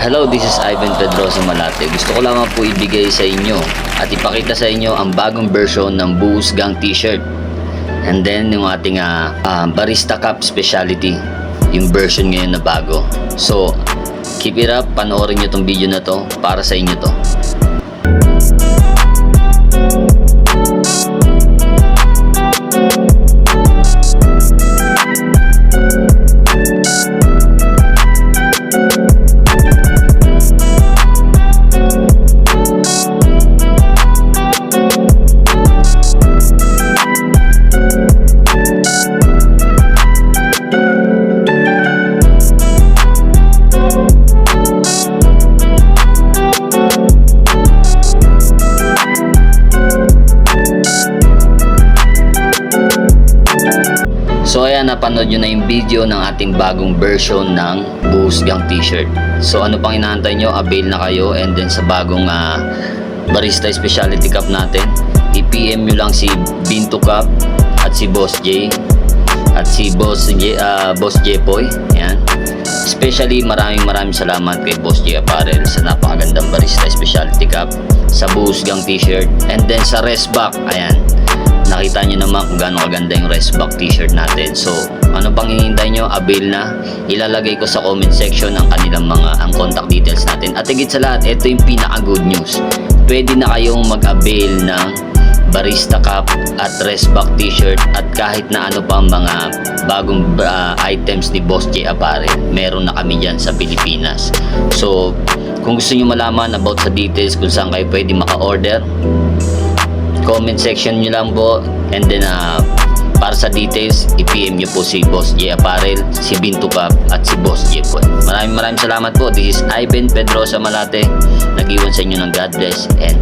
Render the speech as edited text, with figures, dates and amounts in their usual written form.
Hello, this is Ivan Pedrosa Malate. Gusto ko lamang po ibigay sa inyo at ipakita sa inyo ang bagong version ng Buhos Gang T-shirt. And then yung ating Barista Cup Specialty, yung version ngayon na bago. So, keep it up, panoorin nyo tong video na to, para sa inyo to. So ayan, napanood nyo na yung video ng ating bagong version ng Buhos Gang T-shirt. So ano pang inaantay nyo, avail na kayo. And then sa bagong Barista Specialty Cup natin, i-PM nyo lang si Binto Cup at si Boss J at si Boss Jepoy. Ayan. Especially maraming salamat kay Boss J Apparel sa napakagandang Barista Specialty Cup, sa Buhos Gang T-shirt, and then sa Resback. Ayan, nakita nyo naman kung gaano kaganda yung Resback t-shirt natin. So ano pang hinihintay nyo, avail na. Ilalagay ko sa comment section ang kanilang ang contact details natin. At higit sa lahat, ito yung pinaka good news, pwede na kayong mag-avail ng Barista Cup at Resback t-shirt at kahit na ano pa mga bagong items ni Boss J Apparel. Meron na kami dyan sa Pilipinas. So kung gusto nyo malaman about sa details kung saan kayo pwede maka-order, comment section nyo lang po. And then para sa details, i-PM nyo po si Boss J Apparel, si Binto Cup at si Boss Jepoy. Maraming salamat po. This is Ivan Pedrosa Malate, nag-iwan sa inyo ng God bless and